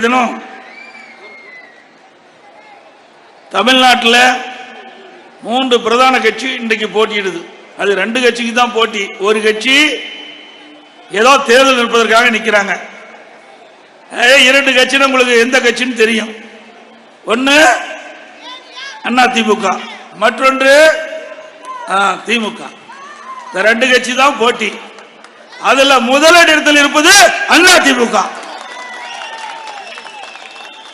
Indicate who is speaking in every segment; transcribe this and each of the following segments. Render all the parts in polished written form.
Speaker 1: தினம் தமிழ்நாட்டில் 3 பிரதான கட்சி இன்றைக்கு போட்டியிடுது. அது 2 கட்சிக்கு தான் போட்டி. ஒரு கட்சி ஏதோ தேர்தல் நிற்பதற்காக நிற்கிறாங்க. 2 கட்சின்னு உங்களுக்கு எந்த கட்சின்னு தெரியும். ஒன்று அதிமுக, மற்றொன்று திமுக. இந்த 2 கட்சி தான் போட்டி. அதுல முதலிடத்தில் இருப்பது அதிமுக.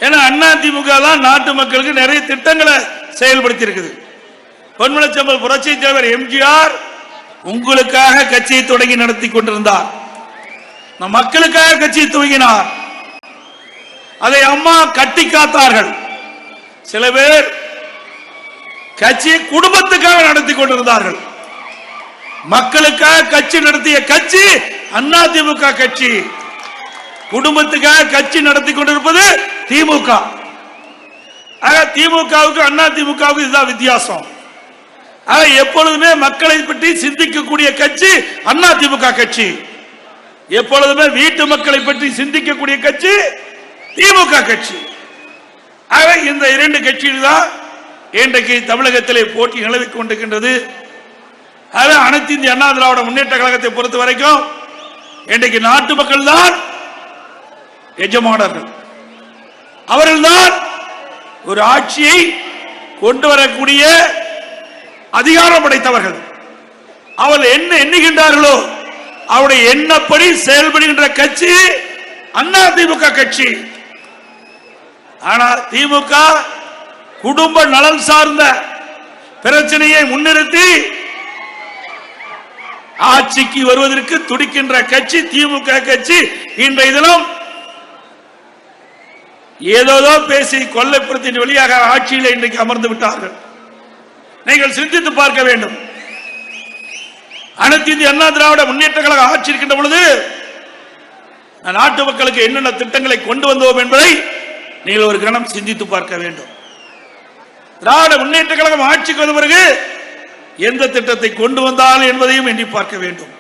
Speaker 1: ஏன்னா அதிமுக தான் நாட்டு மக்களுக்கு நிறைய திட்டங்களை செயல்படுத்தி இருக்குது. பொன்மனச்செம்மல் புரட்சி தலைவர் எம்ஜிஆர் உங்களுக்காக கட்சியை தொடங்கி நடத்தி கொண்டிருந்தார். மக்களுக்காக கட்சியை துவங்கினார். அதை அம்மா கட்டி காத்தார்கள். சில பேர் கட்சியை குடும்பத்துக்காக நடத்தி கொண்டிருந்தார்கள். மக்களுக்காக கட்சி நடத்திய கட்சி அதிமுக கட்சி. குடும்பத்துக்காக கட்சி நடத்தி கொண்டிருப்பது திமுக. திமுகவுக்கு அதிமுகவுக்கு இதுதான் வித்தியாசம். எப்பொழுதுமே மக்களை பற்றி சிந்திக்கக்கூடிய கட்சி அதிமுக கட்சி. எப்பொழுதுமே வீட்டு மக்களை பற்றி சிந்திக்கக்கூடிய கட்சி திமுக கட்சி. இந்த 2 கட்சிகள் தான் இன்றைக்கு தமிழகத்திலே போட்டி நிலவிக் கொண்டிருக்கின்றது. அனைத்து இந்திய அண்ணா திராவிட முன்னேற்ற கழகத்தை பொறுத்த வரைக்கும் இன்றைக்கு நாட்டு மக்கள் தான் எஜமானர்கள். அவர்கள்தான் ஒரு ஆட்சியை கொண்டு வரக்கூடிய அதிகாரம் படைத்தவர்கள். அவர்கள் என்ன எண்ணுகின்றார்களோ அவருடைய எண்ணப்படி செயல்படுகின்ற கட்சி அதிமுக கட்சி. ஆனால் திமுக குடும்ப நலன் சார்ந்த பிரச்சனையை முன்னிறுத்தி ஆட்சிக்கு வருவதற்கு துடிக்கின்ற கட்சி திமுக கட்சி. இன்றைய தினம் ஏதோ பேசி கொல்லைப்புறத்தின் வழியாக ஆட்சியில் இன்றைக்கு அமர்ந்து விட்டார்கள். நீங்கள் சிந்தித்து பார்க்க வேண்டும். அனைத்து இந்திய அண்ணா திராவிட முன்னேற்ற கழக ஆட்சி இருக்கின்ற பொழுது நாட்டு மக்களுக்கு என்னென்ன திட்டங்களை கொண்டு வந்தோம் என்பதை நீங்கள் ஒரு கணம் சிந்தித்து பார்க்க வேண்டும். திராவிட முன்னேற்ற கழகம் ஆட்சிக்கு வந்த பிறகு எந்த திட்டத்தை கொண்டு வந்தால் என்பதையும் எண்ணி பார்க்க வேண்டும்.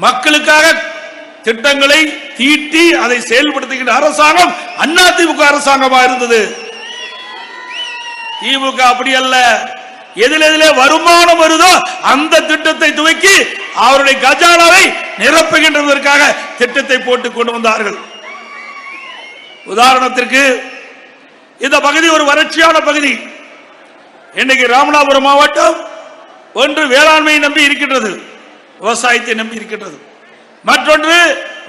Speaker 1: மக்களுக்காக திட்டங்களை தீட்டி அதை செயல்படுத்துகின்ற அரசாங்கம் அதிமுக அரசாங்கமாக இருந்தது. திமுக அப்படி அல்ல. எதிலே வருமானம் வருதோ அந்த திட்டத்தை துவக்கி அவருடைய கஜானாவை நிரப்புகின்றதற்காக திட்டத்தை போட்டு கொண்டு வந்தார்கள். உதாரணத்திற்கு இந்த பகுதி ஒரு வறட்சியான பகுதி. இன்னைக்கு ராமநாதபுரம் மாவட்டம் ஒன்று வேளாண்மையை நம்பி இருக்கின்றது, விவசாயத்தை நம்பி இருக்கின்றது. மற்றொன்று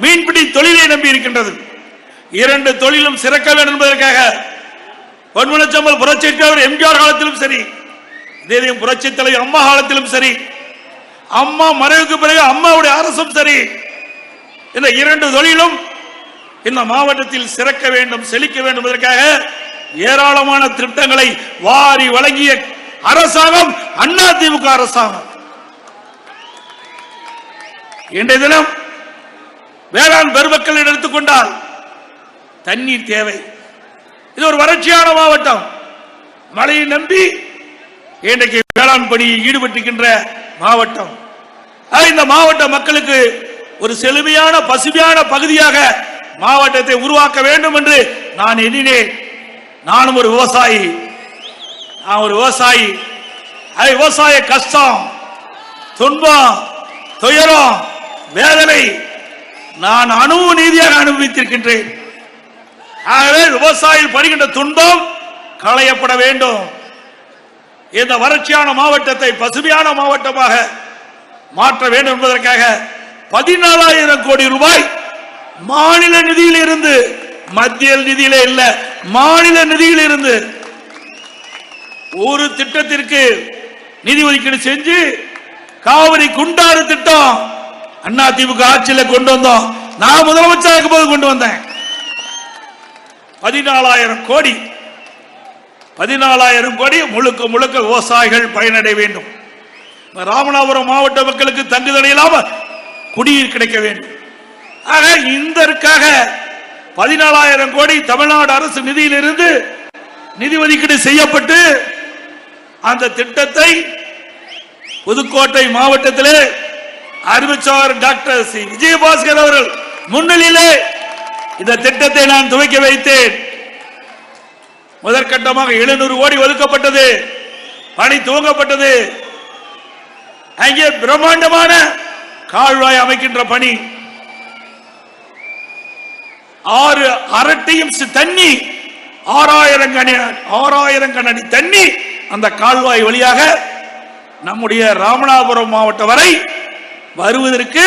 Speaker 1: மீன்பிடி தொழிலை நம்பி இருக்கின்றது. 2 தொழிலும் சிறக்க வேண்டும் என்பதற்காக பொன்மனச்செம்மல் புரட்சி தலைவர் எம்ஜிஆர் காலத்திலும் சரி, இதே புரட்சி தலைவர் அம்மா காலத்திலும் சரி, அம்மா மறைவுக்கு பிறகு அம்மாவுடைய அரசும் சரி, இந்த 2 தொழிலும் இந்த மாவட்டத்தில் சிறக்க வேண்டும், செழிக்க வேண்டும் என்பதற்காக ஏராளமான திட்டங்களை வாரி வழங்கிய அரசாங்கம் அதிமுக அரசாங்கம். இன்றைய தினம் வேளாண் பெருமக்கள் எடுத்துக்கொண்டால் தண்ணீர் தேவை. இது ஒரு வறட்சியான மாவட்டம். மழையை நம்பி இன்றைக்கு வேளாண் பணியில் ஈடுபட்டிருக்கின்ற மாவட்டம். இந்த மாவட்ட மக்களுக்கு ஒரு செழுமையான பசுமையான பகுதியாக மாவட்டத்தை உருவாக்க வேண்டும் என்று நான் எண்ணினேன். நானும் ஒரு விவசாயி. விவசாய கஷ்டம், துன்பம், துயரம், வேதனை நான் அனுபவ நீதியாக அனுபவித்திருக்கின்றேன். ஆகவே விவசாயிகள் படுகின்ற துன்பம் களையப்பட வேண்டும். இந்த வறட்சியான மாவட்டத்தை பசுமையான மாவட்டமாக மாற்ற வேண்டும் என்பதற்காக 14,000 கோடி ரூபாய் மாநில நிதியில் இருந்து, மத்திய நிதியிலே இல்ல, மாநில நிதியில் இருந்து ஒரு திட்டத்திற்கு நிதி ஒதுக்கீடு செஞ்சு காவிரி குண்டாறு திட்டம் அதிமுக ஆட்சியில் கொண்டு வந்தோம். நான் முதலமைச்சராக இருக்கும்போது கொண்டு வந்தேன். 14,000 கோடி 14,000 கோடி முழுக்க முழுக்க விவசாயிகள் பயனடைய வேண்டும். ராமநாதபுரம் மாவட்ட மக்களுக்கு தங்குதடை இல்லாமல் குடிநீர் கிடைக்க வேண்டும். ஆக இதற்காக 14,000 கோடி தமிழ்நாடு அரசு நிதியிலிருந்து நிதி ஒதுக்கீடு செய்யப்பட்டு அந்த திட்டத்தை புதுக்கோட்டை மாவட்டத்திலே அறிவிச்சார் டாக்டர் சி விஜயபாஸ்கர் அவர்கள் முன்னிலையிலே இந்த திட்டத்தை நான் துவக்கி வைத்தேன். முதற்கட்டமாக 700 கோடி ஒதுக்கப்பட்டது, பணி துவங்கப்பட்டது. அங்கே பிரம்மாண்டமான கால்வாய் அமைக்கின்ற பணி, 6 அரட்டையும் தண்ணி, 6000 கன அடி தண்ணி அந்த கால்வாய் வழியாக நம்முடைய ராமநாதபுரம் மாவட்டம் வரை வருவதற்கு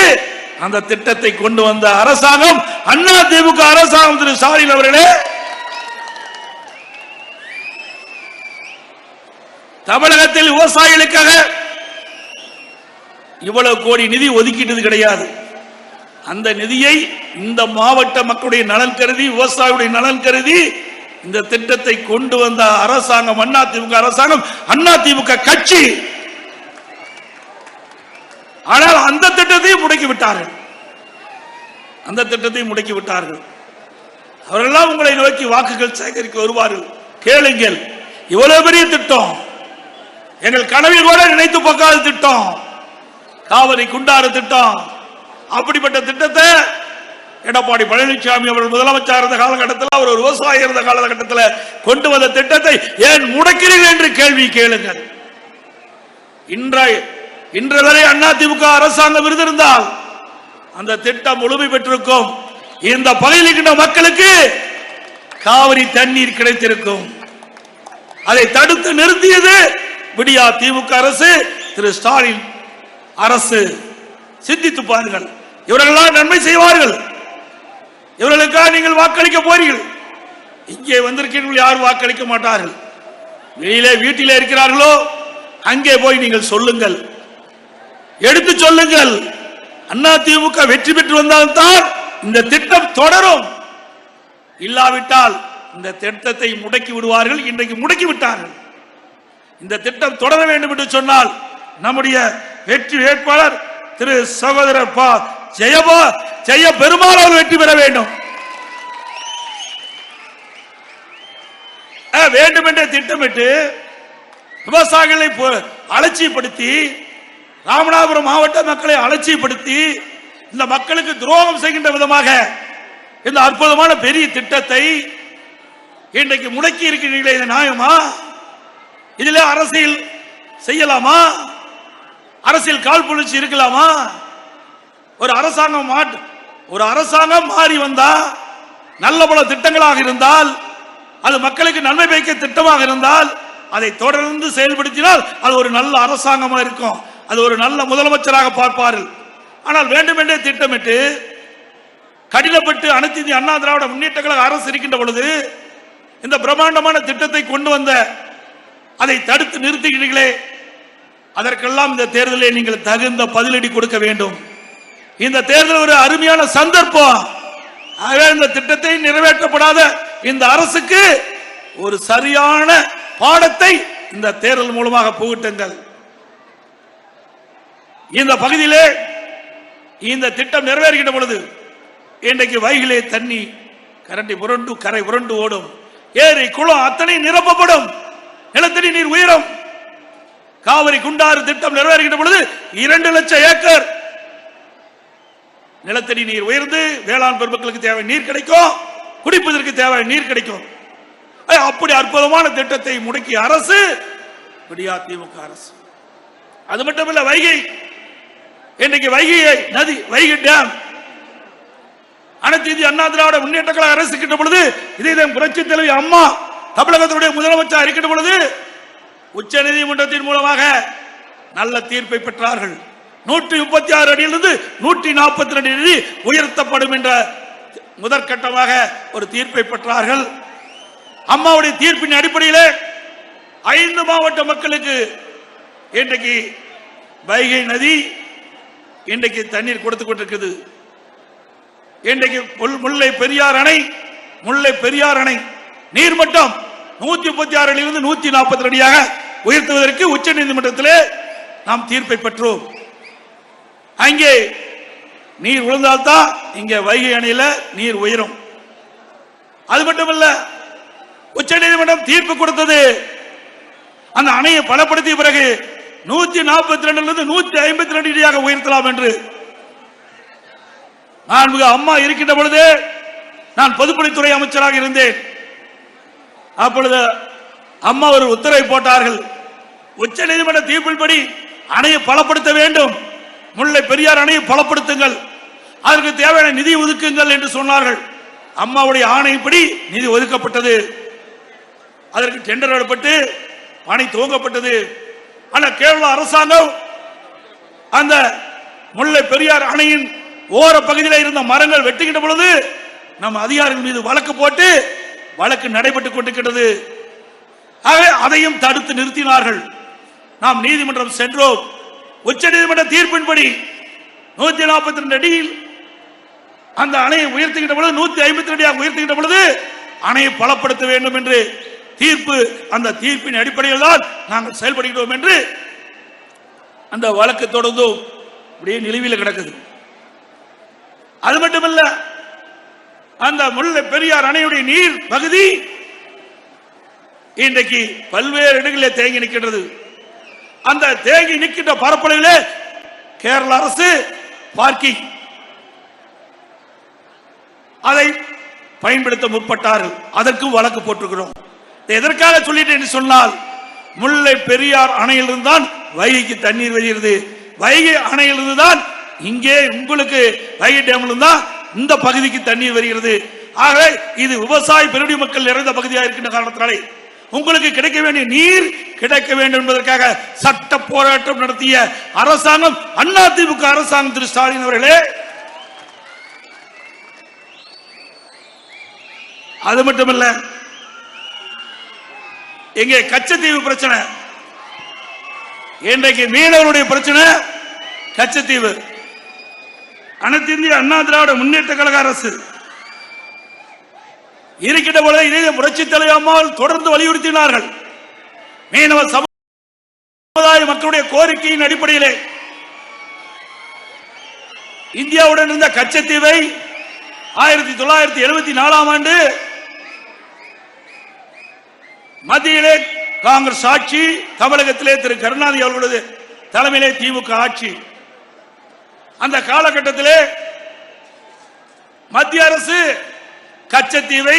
Speaker 1: அந்த திட்டத்தை கொண்டு வந்த அரசாங்கம் அதிமுக அரசாங்கம். திரு ஸ்டாலின் அவர்களே, தமிழகத்தில் விவசாயிகளுக்காக இவ்வளவு கோடி நிதி ஒதுக்கிட்டது கிடையாது. அந்த நிதியை இந்த மாவட்ட மக்களுடைய நலன் கருதி, விவசாயிகளுடைய நலன் கருதி இந்த திட்டத்தை கொண்டு வந்த அரசாங்கம் அதிமுக அரசாங்கம், அதிமுக கட்சி. ஆனால் அந்த திட்டத்தையும் முடக்கிவிட்டார்கள். அந்த திட்டத்தையும் முடக்கிவிட்டார்கள். அவரெல்லாம் உங்களை நோக்கி வாக்குகள் சேகரிக்க வருவார்கள். கேளுங்கள், இவ்வளவு பெரிய திட்டம், எங்கள் கனவில் கூட நினைத்து பார்க்காத திட்டம், காவிரி குண்டாறு திட்டம். அப்படிப்பட்ட திட்டத்தை எடப்பாடி பழனிசாமி அவர்கள் முதலமைச்சர் இருந்த காலகட்டத்தில், அவர் ஒரு விவசாயி இருந்த காலகட்டத்தில் கொண்டு வந்த திட்டத்தை ஏன் முடக்கிறீர்கள் என்று கேள்வி கேளுங்கள். இன்று வரை அதிமுக அரசாங்கம் இருந்திருந்தால் அந்த திட்டம் முழுமை பெற்றிருக்கும். இந்த பகுதியில் இருக்கின்ற மக்களுக்கு காவிரி தண்ணீர் கிடைத்திருக்கும். அதை தடுத்து நிறுத்தியது விடியா திமுக அரசு, திரு ஸ்டாலின் அரசு. சிந்தித்து பாருங்கள். இவர்களெல்லாம் நன்மை செய்வார்கள். இவர்களுக்காக நீங்கள் வாக்களிக்க போறீர்கள். இங்கே வந்திருக்கிறீர்கள், யாரும் வாக்களிக்க மாட்டார்கள். வெளியிலே வீட்டிலே இருக்கிறார்களோ அங்கே போய் நீங்கள் சொல்லுங்கள், எடுத்து சொல்லுங்கள். அதிமுக வெற்றி பெற்று வந்தால்தான் இந்த திட்டம் தொடரும். இல்லாவிட்டால் இந்த திட்டத்தை முடக்கி விடுவார்கள். இன்றைக்கு முடக்கி விட்டார்கள். இந்த திட்டம் தொடர வேண்டும் என்று சொன்னால் நம்முடைய வெற்றி வேட்பாளர் திரு சகோதரர் ஜெய பெருமாள் அவர் வெற்றி பெற வேண்டும். வேண்டும் என்ற திட்டமிட்டு விவசாயிகளை அலட்சியப்படுத்தி, ராமநாதபுரம் மாவட்ட மக்களை அலட்சியப்படுத்தி, இந்த மக்களுக்கு துரோகம் செய்கின்ற விதமாக இந்த அற்புதமான பெரிய திட்டத்தை இன்றைக்கு முடக்கி இருக்கிறீர்களே, இது நியாயமா? இதில் அரசியல் செய்யலாமா? அரசியல் காழ்ப்புணர்ச்சி இருக்கலாமா? ஒரு அரசாங்கம் மாறி வந்தா, நல்ல பல திட்டங்களாக இருந்தால், அது மக்களுக்கு நன்மை பயக்க திட்டமாக இருந்தால், அதை தொடர்ந்து செயல்படுத்தினால் அது ஒரு நல்ல அரசாங்கமாக இருக்கும். அது ஒரு நல்ல முதலமைச்சராக பார்ப்பார்கள். ஆனால் வேண்டுமென்றே திட்டமிட்டு கடினப்பட்டு அனைத்து இந்திய அண்ணா திராவிட முன்னேற்ற கழக அரசு இருக்கின்ற பொழுது இந்த பிரம்மாண்டமான திட்டத்தை கொண்டு வந்த அதை தடுத்து நிறுத்துகிறீர்களே, அதற்கெல்லாம் இந்த தேர்தலில் நீங்கள் தகுந்த பதிலடி கொடுக்க வேண்டும். இந்த தேர்தல் ஒரு அருமையான சந்தர்ப்பம். இந்த திட்டத்தை நிறைவேற்றப்படாத இந்த அரசுக்கு ஒரு சரியான பாடத்தை இந்த தேர்தல் மூலமாக புகட்டுங்கள். இந்த பகுதியிலே இந்த திட்டம் நிறைவேறுகின்ற பொழுது இன்றைக்கு வைகிலே தண்ணி கரண்டி புரண்டு கரை புரண்டு ஓடும். ஏரி குளம் அத்தனை நிரப்பப்படும். நிலத்தடி நீர் உயரும். காவிரி குண்டாறு திட்டம் நிறைவேறுகின்ற பொழுது 2 லட்சம் ஏக்கர் நிலத்தடி நீர் உயர்ந்து வேளாண் பெருமக்களுக்கு தேவை நீர் கிடைக்கும், குடிப்பதற்கு தேவை நீர் கிடைக்கும். அப்படி அற்புதமான திட்டத்தை முடக்கிய அரசு விடியா திமுக அரசு. அது மட்டுமல்ல, வைகை இன்றைக்கு வைகை நதி, வைகை டேம் அனைத்து இந்திய அண்ணா திராவிட முன்னேற்ற கழக அரசு இருக்கின்ற பொழுது, இதே புரட்சி தலைவி அம்மா தமிழகத்துடைய முதலமைச்சர் இருக்கின்ற பொழுது உச்ச நீதிமன்றத்தின் மூலமாக நல்ல தீர்ப்பை பெற்றார்கள். 136 அடியிலிருந்து 142 அடி உயர்த்தப்படும் என்ற முதற்கட்டமாக ஒரு தீர்ப்பை பெற்றார்கள். அம்மாவுடைய தீர்ப்பின் அடிப்படையில் 5 மாவட்ட மக்களுக்கு இன்றைக்கு வைகை நதி இன்றைக்கு தண்ணீர் கொடுத்துக் கொண்டிருக்கிறது. இன்றைக்கு முல்லை பெரியார் அணை நீர்மட்டம் 136 அடியிலிருந்து 142 அடியாக உயர்த்துவதற்கு உச்ச நீதிமன்றத்திலே நாம் தீர்ப்பை பெற்றோம். அங்கே நீர் விழுந்தால்தான் இங்க வைகை அணையில நீர் உயரும். அது மட்டுமல்ல, உச்ச நீதிமன்றம் தீர்ப்பு கொடுத்தது அந்த அணையை பலப்படுத்திய பிறகு 142 152 அடியாக உயர்த்தலாம் என்று. அம்மா இருக்கின்ற பொழுது நான் பொதுப்பணித்துறை அமைச்சராக இருந்தேன். அப்பொழுது அம்மா ஒரு உத்தரவை போட்டார்கள். உச்ச நீதிமன்ற தீர்ப்பின்படி அணையை பலப்படுத்த வேண்டும், முல்லை பெரியார் அணையை பலப்படுத்துங்கள், அதற்கு தேவையான நிதி ஒதுக்குங்கள் என்று சொன்னார்கள். அம்மாவுடைய ஆணைப்படி நிதி ஒதுக்கப்பட்டது. அதற்கு டெண்டர் விடப்பட்டு அணை துவங்கப்பட்டது. ஆனால் கேரளா அரசாங்கம் அந்த முல்லை பெரியார் அணையின் ஓர பகுதியில் இருந்த மரங்கள் வெட்டுகின்ற பொழுது நம் அதிகாரிகள் மீது வழக்கு போட்டு வழக்கு நடைபெற்றுக் கொண்டிருக்கிறது. ஆகவே அதையும் தடுத்து நிறுத்தினார்கள். நாம் நீதிமன்றம் சென்றோம். உச்ச நீதிமன்ற தீர்ப்பின்படி 142 அடியில் அந்த அணையை உயர்த்துகின்ற பொழுது 152 அடியாக உயர்த்துகின்ற பொழுது அணையை பலப்படுத்த வேண்டும் என்று தீர்ப்பு, அந்த தீர்ப்பின் அடிப்படையில் தான் நாங்கள் செயல்படுகிறோம் என்று அந்த வழக்கு தொடர்ந்தும் அப்படியே நிலுவையில் கிடக்குது. அது மட்டுமல்ல, அந்த முல்லை பெரியார் அணையுடைய நீர் பகுதி இன்றைக்கு பல்வேறு இடங்களில் தேங்கி நிற்கின்றது. அந்த தேங்கி நிற்கின்ற பரப்பளவிலே கேரள அரசு பார்க்கிங் அதை பயன்படுத்த முற்பட்டார்கள். அதற்கும் வழக்கு போட்டிருக்கிறோம். எதற்காக சொல்லிட்டேன் என்று சொன்னால், முல்லை பெரியார் அணையிலிருந்து தான் வைகைக்கு தண்ணீர் வருகிறது. வைகை அணையிலிருந்து தான் இங்கே உங்களுக்கு வைகை டேமில் தான் இந்த பகுதிக்கு தண்ணீர் வருகிறது. ஆகவே இது விவசாய பெருடி மக்கள் நிறைந்த பகுதியாக இருக்கின்ற காரணத்தினாலே உங்களுக்கு கிடைக்க வேண்டிய நீர் கிடைக்க வேண்டும் என்பதற்காக சட்ட போராட்டம் நடத்திய அரசாங்கம் அதிமுக அரசாங்கம். திரு ஸ்டாலின் அவர்களே, அது மட்டுமல்ல, இங்கே கச்சத்தீவு பிரச்சனை, இன்றைக்கு மீனவருடைய பிரச்சனை கச்சத்தீவு. அனைத்து இந்திய அண்ணா திராவிட முன்னேற்ற கழக அரசு இருக்கின்ற பொழுது இதே புரட்சி தலைவர் அம்மாள் தொடர்ந்து வலியுறுத்தினார்கள். மீனவ சமுதாய மக்களுடைய கோரிக்கையின் அடிப்படையிலே இந்தியாவுடன் இருந்த கச்சத்தீவை 1974 ஆண்டு மத்தியிலே காங்கிரஸ் ஆட்சி, தமிழகத்திலே திரு கருணாநிதி அவர்களது தலைமையிலே திமுக ஆட்சி. அந்த காலகட்டத்திலே மத்திய அரசு கச்சத்தீவை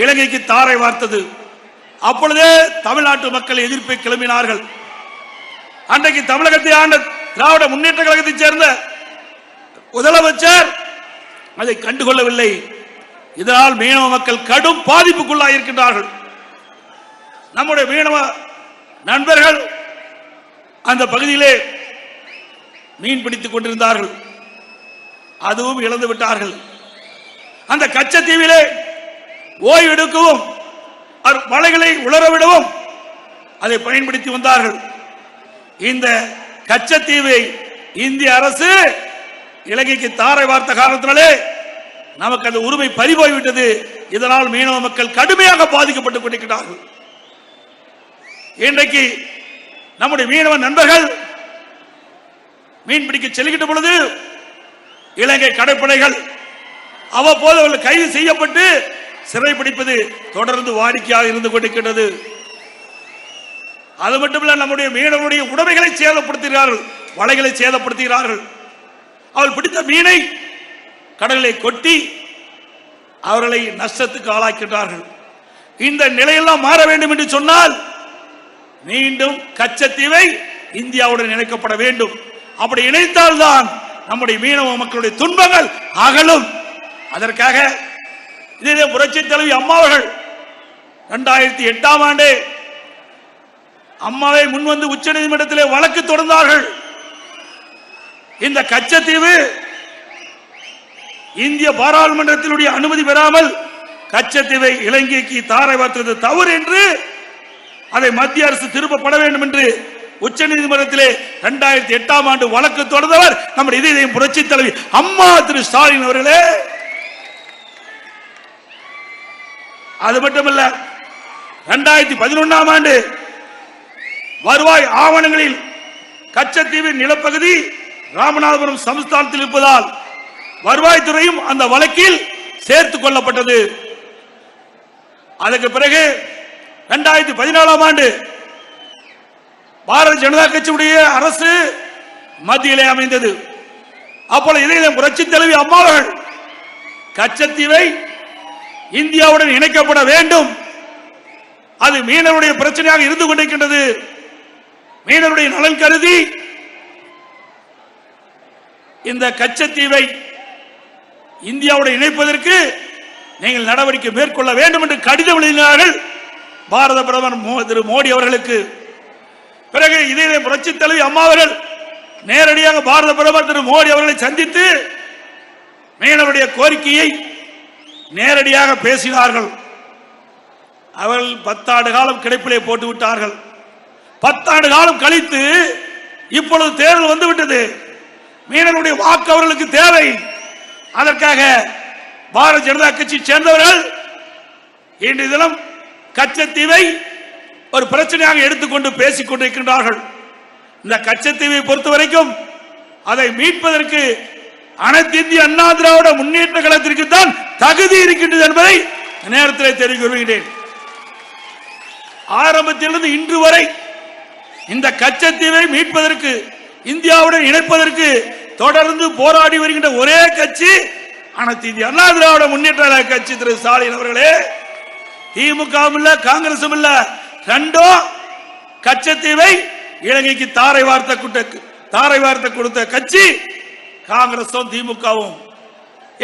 Speaker 1: இலங்கைக்கு தாரை வார்த்தது. அப்பொழுதே தமிழ்நாட்டு மக்கள் எதிர்ப்பை கிளம்பினார்கள். அன்றைக்கு தமிழகத்தை ஆண்ட திராவிட முன்னேற்ற கழகத்தைச் சேர்ந்த முதலமைச்சர் அதை கண்டுகொள்ளவில்லை. இதனால் மீனவ மக்கள் கடும் பாதிப்புக்குள்ளாக இருக்கின்றார்கள். நம்முடைய மீனவ நண்பர்கள் அந்த பகுதியிலே மீன் பிடித்துக் கொண்டிருந்தார்கள். அதுவும் இழந்து விட்டார்கள். அந்த கச்சத்தீவிலே ஓய்வெடுக்கவும் மலைகளை உலரவிடவும் அதை பயன்படுத்தி வந்தார்கள். இந்த கச்சத்தீவை இந்திய அரசு இலங்கைக்கு தாரை வார்த்த காரணத்தினாலே நமக்கு அந்த உரிமை பறிபோய்விட்டது. இதனால் மீனவ மக்கள் கடுமையாக பாதிக்கப்பட்டுக் கொண்டிருக்கிறார்கள். இன்றைக்கு நம்முடைய மீனவ நண்பர்கள் மீன் பிடிக்க செல்கின்ற பொழுது இலங்கை கடற்படைகள் அவ்வப்போது அவர்கள் கைது செய்யப்பட்டு சிறைப்பிடிப்பது தொடர்ந்து வாடிக்கையாக இருந்து கொண்டிருக்கிறது. அது மட்டுமல்ல, நம்முடைய மீனவருடைய உடைமைகளை சேதப்படுத்துகிறார்கள், வலைகளை சேதப்படுத்துகிறார்கள். அவர்கள் பிடித்த மீனை கடலை கொட்டி அவர்களை நஷ்டத்துக்கு ஆளாக்கின்றார்கள். இந்த நிலையெல்லாம் மாற வேண்டும் என்று சொன்னால் மீண்டும் கச்சத்தீவை இந்தியாவுடன் இணைக்கப்பட வேண்டும். அப்படி இணைத்தால்தான் நம்முடைய மீனவ மக்களுடைய துன்பங்கள் அகலும். அதற்காக இதே புரட்சி தலைவி அம்மா அவர்கள் 2008 ஆண்டு அம்மாவை முன்வந்து உச்ச நீதிமன்றத்திலே வழக்கு தொடர்ந்தார்கள். இந்த கச்சத்தீவு இந்திய பாராளுமன்றத்தினுடைய அனுமதி பெறாமல் கச்சத்தீவை இலங்கைக்கு தாரை வார்த்தது தவறு என்று அதை மத்திய அரசு திருப்பப்பட வேண்டும் என்று உச்ச நீதிமன்றத்திலே 2008 ஆண்டு வழக்கு தொடர்ந்தவர் நம்முடைய இதய புரட்சி தலைவி அம்மா திரு ஸ்டாலின் அவர்களே. அது மட்டுமல்ல, 2011 ஆண்டு வருவாய் ஆவணங்களில் கச்சத்தீவின் நிலப்பகுதி ராமநாதபுரம் சமஸ்தானத்தில் இருப்பதால் வருவாய்த்துறையும் அந்த வழக்கில் சேர்த்துக் கொள்ளப்பட்டது. அதற்கு பிறகு 2014 ஆண்டு பாரதிய ஜனதா கட்சியுடைய அரசு மத்தியிலே அமைந்தது. அப்பொழுது இதே புரட்சி தலைவி அம்மா அவர்கள் கச்சத்தீவை இந்தியாவுடன் இணைக்கப்பட வேண்டும். அது மீனவருடைய பிரச்சனையாக இருந்து கொண்டிருக்கின்றது. மீனவருடைய நலன் கருதி இந்த கச்சத்தீவை இந்தியாவுடன் இணைப்பதற்கு நீங்கள் நடவடிக்கை மேற்கொள்ள வேண்டும் என்று கடிதம் எழுதினார்கள் பாரத பிரதமர் திரு மோடி அவர்களுக்கு. பிறகு இதே புரட்சி தலைவி அம்மா அவர்கள் நேரடியாக பாரத பிரதமர் திரு மோடி அவர்களை சந்தித்து மீனவருடைய கோரிக்கையை நேரடியாக பேசினார்கள். அவர்கள் 10 ஆண்டு காலம் கிடைப்பிலே போட்டு விட்டார்கள். 10 ஆண்டு காலம் கழித்து இப்பொழுது தேர்தல் வந்துவிட்டது. மீனவருடைய வாக்கு அவர்களுக்கு தேவை. அதற்காக பாரதிய ஜனதா கட்சி சேர்ந்தவர்கள் இன்றைய தினம் கச்சத்தீவை ஒரு பிரச்சனையாக எடுத்துக்கொண்டு பேசிக் கொண்டிருக்கின்றார்கள். இந்த கச்சத்தீவை பொறுத்தவரைக்கும் அதை மீட்பதற்கு அனைத்து இந்திய அண்ணா திராவிட முன்னேற்ற கழகத்திற்கு தான் தகுதி இருக்கின்றது என்பதை நேரத்தில் தெரிவிக்க விரும்புகிறேன். ஆரம்பத்திலிருந்து இன்று வரை இந்த கச்சத்தீவை மீட்பதற்கு இந்தியாவுடன் இணைப்பதற்கு தொடர்ந்து போராடி வருகின்ற ஒரே கட்சி அனைத்து இந்திய அண்ணா திராவிட முன்னேற்ற கழக கட்சி. திரு ஸ்டாலின் அவர்களே, திமுக இல்ல காங்கிரசும் இல்ல, ரெண்டும் கச்சத்தீவை இலங்கைக்கு தாரை வார்த்தை கொடுத்த கட்சி காங்கிரசும் திமுகவும்.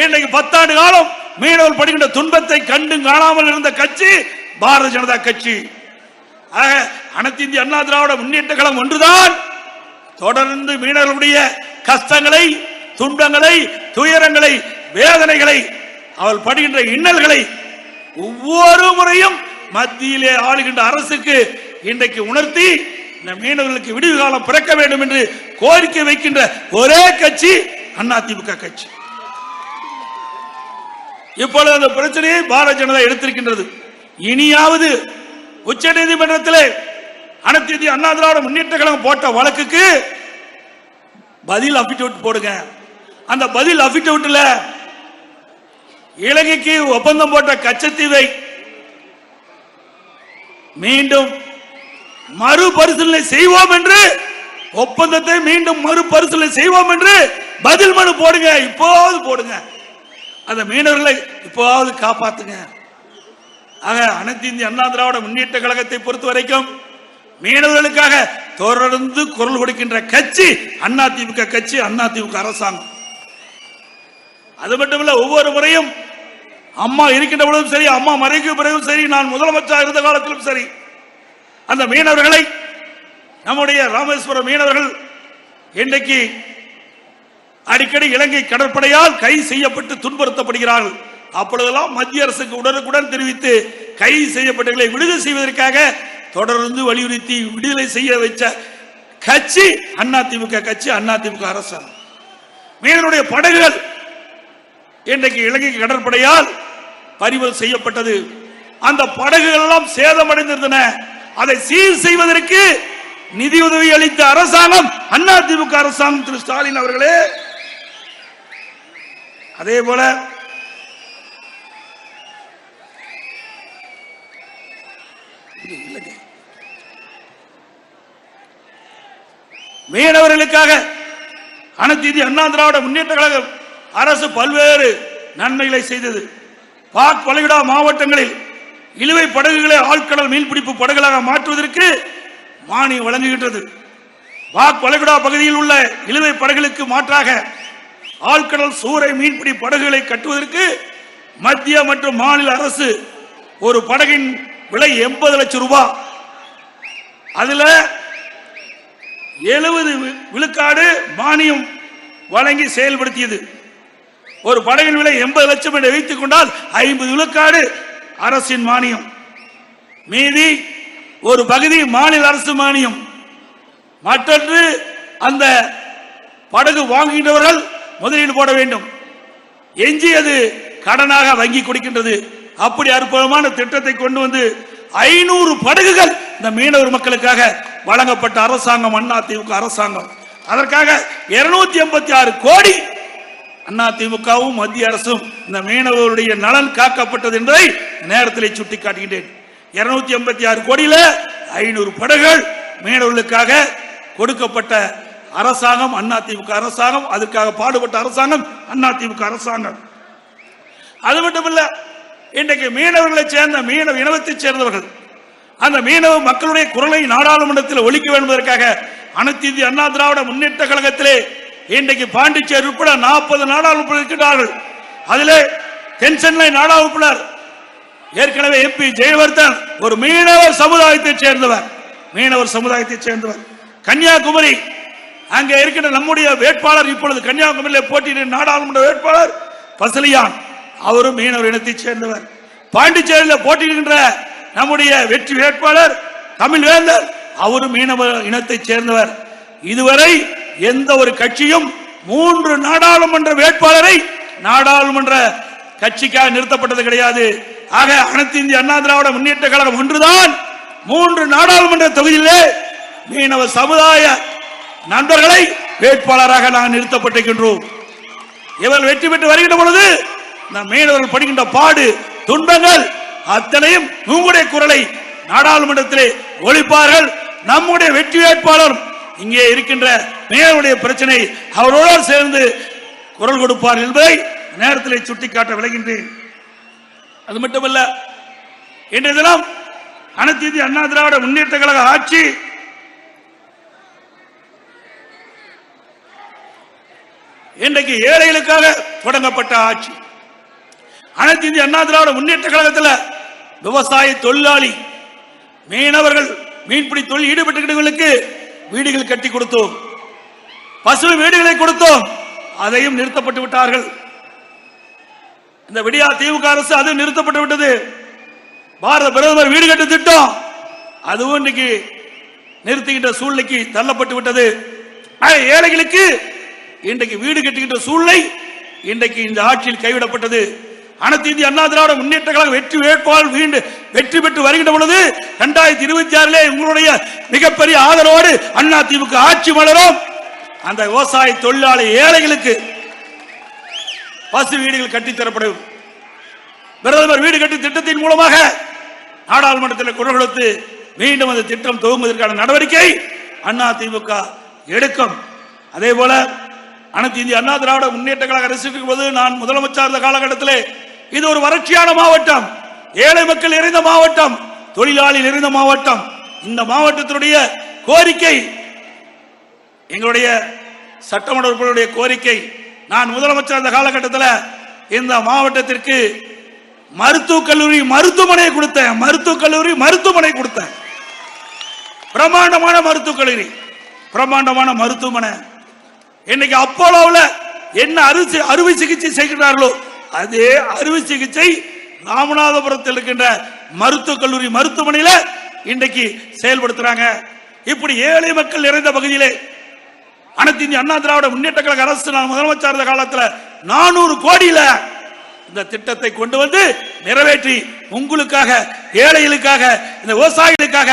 Speaker 1: இன்றைக்கு 10 ஆண்டு காலம் மீனவர்கள் படுகின்ற துன்பத்தை கண்டும் காணாமல் இருந்த கட்சி பாரதிய ஜனதா கட்சி. ஆக அனைத்து இந்திய அண்ணா திராவிட முன்னேற்ற கழகம் ஒன்றுதான் தொடர்ந்து மீனவர்களுடைய கஷ்டங்களை, துன்பங்களை, துயரங்களை, வேதனைகளை, அவள் படுகின்ற இன்னல்களை ஒவ்வொரு முறையும் மத்தியிலே ஆளுகின்ற அரசுக்கு இன்றைக்கு உணர்த்தி இந்த மீனவர்களுக்கு விடுவு காலம் பிறக்க வேண்டும் என்று கோரிக்கை வைக்கின்ற ஒரே கட்சி அதிமுக கட்சி. இப்பொழுது அந்த பிரச்சனையை பாரதிய ஜனதா எடுத்திருக்கின்றது. இனியாவது உச்ச நீதிமன்றத்திலே அனைத்து இந்திய அண்ணா திராவிட முன்னேற்ற கழகம் போட்ட வழக்குக்கு பதில் அபிடவிட் போடுங்க. அந்த பதில் அபிடவிட்ல இலங்கைக்கு ஒப்பந்தம் போட்ட கச்சத்தீவை மீண்டும் மறுபரிசீலனை செய்வோம் என்று, ஒப்பந்தத்தை மீண்டும் மறுபரிசீலனை செய்வோம் என்று பதில் மனு போடுங்க. இப்போது போடுங்க. அந்த மீனவர்களை இப்போது காப்பாத்துங்க. ஆக அனைத்து இந்திய அண்ணா திராவிட முன்னேற்ற கழகத்தை பொறுத்த வரைக்கும் மீனவர்களுக்காக தொடர்ந்து குரல் கொடுக்கின்ற கட்சி அதிமுக கட்சி, அதிமுக அரசாங்கம். அது மட்டுமல்ல, ஒவ்வொரு முறையும் அம்மா இருக்கின்ற பொழுதும் சரி, அம்மா மறைக்கு பிறகும் சரி, நான் முதலமைச்சர் இருந்த காலத்திலும் சரி, அந்த மீனவர்களை, நம்முடைய ராமேஸ்வரம் மீனவர்கள் இன்றைக்கு அடிக்கடி இலங்கை கடற்படையால் கைது செய்யப்பட்டு துன்புறுத்தப்படுகிறார்கள். அப்பொழுதெல்லாம் மத்திய அரசுக்கு உடனுக்குடன் தெரிவித்து கைது செய்யப்பட்டவர்களை விடுதலை செய்வதற்காக தொடர்ந்து வலியுறுத்தி விடுதலை செய்ய வைச்ச கட்சி அதிமுக கட்சி, அதிமுக அரசாங்கம். மீனவருடைய படகுகள் இன்றைக்கு இலங்கை கடற்படையால் பறிமுதல் செய்யப்பட்டது. அந்த படகுகள் எல்லாம் சேதமடைந்திருந்தன. அதை சீர் செய்வதற்கு நிதியுதவி அளித்த அரசாங்கம் அதிமுக அரசாங்கம். திரு ஸ்டாலின் அவர்களே, அதே போல மீனவர்களுக்காக அனைத்து இந்திய அண்ணா திராவிட முன்னேற்ற கழகம் அரசு பல்வேறு நன்மைகளை செய்தது. பாக் வளைகுடா மாவட்டங்களில் இழுவை படகுகளை ஆழ்கடல் மீன்பிடிப்பு படகுகளாக மாற்றுவதற்கு மானியம் வழங்குகின்றது. பாக் வளைகுடா பகுதியில் உள்ள இழுவை படகுகளுக்கு மாற்றாக ஆழ்கடல் சூறை மீன்பிடி படகுகளை கட்டுவதற்கு மத்திய மற்றும் மாநில அரசு ஒரு படகின் விலை 80 லட்சம் ரூபாய், அதுல 70 விழுக்காடு மானியம் வழங்கி செயல்படுத்தியது. ஒரு படகின் விலை 80 லட்சம் என்று வைத்துக் கொண்டால் 50 விழுக்காடு அரசின் மானியம், மீதி ஒரு பகுதி மாநில அரசு மானியம். மற்றொன்று, அந்த படகு வாங்குகின்றவர்கள் முதலீடு போட வேண்டும், எஞ்சியது கடனாக வங்கி கொடுக்கின்றது. அப்படி அற்புதமான திட்டத்தை கொண்டு வந்து 500 படகுகள் இந்த மீனவர் மக்களுக்காக வழங்கப்பட்ட அரசாங்கம் அதிமுக அரசாங்கம். அதற்காக 286 கோடி அதிமுகவும் மத்திய அரசும் இந்த மீனவர்களுடைய நலன் காக்கப்பட்டது என்பதை நேரத்தில் சுட்டிக்காட்டுகின்றேன். 286 கோடியில 500 படகுகள் மீனவர்களுக்காக கொடுக்கப்பட்ட அரசாங்கம் அதிமுக அரசாங்கம். அதற்காக பாடுபட்ட அரசாங்கம் அதிமுக அரசாங்கம். அது மட்டுமல்ல, இன்றைக்கு மீனவர்களை சேர்ந்த மீனவ இனத்தை சேர்ந்தவர்கள் அந்த மீனவ மக்களுடைய குரலை நாடாளுமன்றத்தில் ஒலிக்க வேண்டுவதற்காக அனைத்து இந்திய அண்ணா திராவிட முன்னேற்ற கழகத்திலே இன்றைக்கு பாண்டிச்சேரி உட்பட 40 நாடாளுமன்ற இருக்கிறார்கள். அதிலே தென்சென்னை நாடாளுமன்ற உறுப்பினர் ஏற்கனவே MP ஜெயவர்தன் ஒரு மீனவர் சமுதாயத்தை சேர்ந்தவர். கன்னியாகுமரி அங்கே இருக்கின்ற நம்முடைய வேட்பாளர் இப்பொழுது கன்னியாகுமரியில் போட்டியிடும் நாடாளுமன்ற வேட்பாளர் பசலியான், அவரும் மீனவர் இனத்தை சேர்ந்தவர். பாண்டிச்சேரியில் போட்டியிடுகின்ற நம்முடைய வெற்றி வேட்பாளர் தமிழ்வேந்தர், அவரும் மீனவ இனத்தை சேர்ந்தவர். இதுவரை எந்த ஒரு கட்சியும் 3 நாடாளுமன்ற வேட்பாளரை நாடாளுமன்ற கட்சிக்காக நிறுத்தப்பட்டது கிடையாது. ஆக அனைத்து இந்திய அண்ணா திராவிட முன்னேற்ற கழகம் ஒன்றுதான் 3 நாடாளுமன்ற தொகுதியிலே மீனவ சமுதாய நண்பர்களை வேட்பாளராக நாங்கள் நிறுத்தப்பட்டிருக்கின்றோம். இவர்கள் வெற்றி பெற்று வருகின்ற பொழுது நம் மீனவர்கள் படுகின்ற பாடு துன்பங்கள் அத்தனையும் உங்களுடைய குரலை நாடாளுமன்றத்திலே ஒழிப்பார்கள். நம்முடைய வெற்றி வேட்பாளர் இங்கே இருக்கின்ற மீனவருடைய பிரச்சனை அவரோடு சேர்ந்து குரல் கொடுப்பார் என்பதை நேரத்தில் சுட்டிக்காட்ட விளைகின்றேன். அது மட்டுமல்ல, இன்றைய தினம் அனைத்து இந்திய அண்ணா திராவிட முன்னேற்ற கழக ஆட்சி இன்றைக்கு ஏழைகளுக்காக தொடங்கப்பட்ட ஆட்சி. அனைத்து இந்திய அண்ணா திராவிட முன்னேற்ற கழகத்தில் விவசாய தொழிலாளி மீனவர்கள் மீன்பிடி தொழில் ஈடுபட்டுகளுக்கு வீடுகள் கட்டி கொடுத்தோம், பசுமை வீடுகளை கொடுத்தோம், அதையும் நிறுத்தப்பட்டு விட்டார்கள். இந்த விடியா திமுக அரசு அது நிறுத்தப்பட்டு விட்டது. பாரத பிரதமர் வீடு கட்டு திட்டம் அதுவும் இன்னைக்கு நிறுத்துகின்ற சூழ்நிலைக்கு தள்ளப்பட்டு விட்டது. ஏழைகளுக்கு இன்றைக்கு வீடு கட்டுகின்ற சூழ்நிலை இன்றைக்கு இந்த ஆட்சியில் கைவிடப்பட்டது. அனைத்து இந்திய அண்ணா திராவிட முன்னேற்ற கழகம் வெற்றி வேட்பாளர் வெற்றி பெற்று வருகின்ற பொழுது 2026 உங்களுடைய மிகப்பெரிய ஆதரவோடு அண்ணா திமுக ஆட்சி மலரும். அந்த விவசாய தொழிலாளி ஏழைகளுக்கு பசு வீடுகள் கட்டித்தரப்படும். பிரதமர் வீடு கட்டி திட்டத்தின் மூலமாக நாடாளுமன்றத்தில் குரல் கொடுத்து மீண்டும் அந்த திட்டம் துவங்குவதற்கான நடவடிக்கை அண்ணா திமுக எடுக்கும். அதே போல அனைத்து இந்திய அண்ணா திராவிட முன்னேற்ற கழக அரசு போது நான் முதலமைச்சர் காலகட்டத்தில் இது ஒரு வறட்சியான மாவட்டம், ஏழை மக்கள் நிறைந்த மாவட்டம், தொழிலாளி நிறைந்த மாவட்டம். இந்த மாவட்டத்தினுடைய கோரிக்கை, எங்களுடைய சட்டமன்ற உறுப்பினருடைய கோரிக்கை, நான் முதலமைச்சர் அந்த காலகட்டத்தில் இந்த மாவட்டத்திற்கு மருத்துவக் கல்லூரி மருத்துவமனை கொடுத்தேன். பிரம்மாண்டமான மருத்துவக் கல்லூரி, பிரம்மாண்டமான மருத்துவமனை. இன்னைக்கு அப்போலோவில் என்ன அறுவை சிகிச்சை செய்கிறார்களோ அதே அறுவை சிகிச்சை ராமநாதபுரத்தில் இருக்கின்ற மருத்துவக் கல்லூரி மருத்துவமனையில் இன்றைக்கு செயல்படுத்துறாங்க. இப்படி ஏழை மக்கள் நிறைந்த பகுதியிலே அனைத்து இந்திய அண்ணா திராவிட முன்னேற்ற கழக அரசு நான் முதலமைச்சர் காலத்தில் 400 கோடியில இந்த திட்டத்தை கொண்டு வந்து நிறைவேற்றி உங்களுக்காக, ஏழைகளுக்காக, இந்த விவசாயிகளுக்காக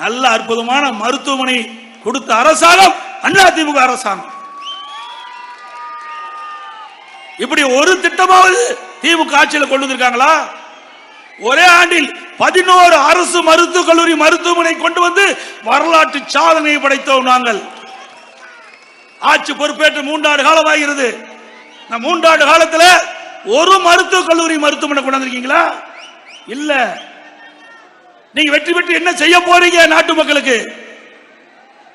Speaker 1: நல்ல அற்புதமான மருத்துவமனை கொடுத்த அரசாங்கம் அண்ணா திமுக அரசாங்கம். இப்படி ஒரு திட்டமாவது திமுக ஆட்சியில் கொண்டு வந்திருக்காங்களா? ஒரே ஆண்டில் 11 அரசு மருத்துவக் கல்லூரி மருத்துவமனை கொண்டு வந்து வரலாற்று சாதனை படைத்தோம். நாங்கள் ஆட்சி பொறுப்பேற்று 3 ஆண்டு காலம் ஆகிறது. 3 ஆண்டு காலத்தில் ஒரு மருத்துவக் கல்லூரி மருத்துவமனை கொண்டு வந்திருக்கீங்களா? இல்ல. நீங்க வெற்றி பெற்று என்ன செய்ய போறீங்க நாட்டு மக்களுக்கு?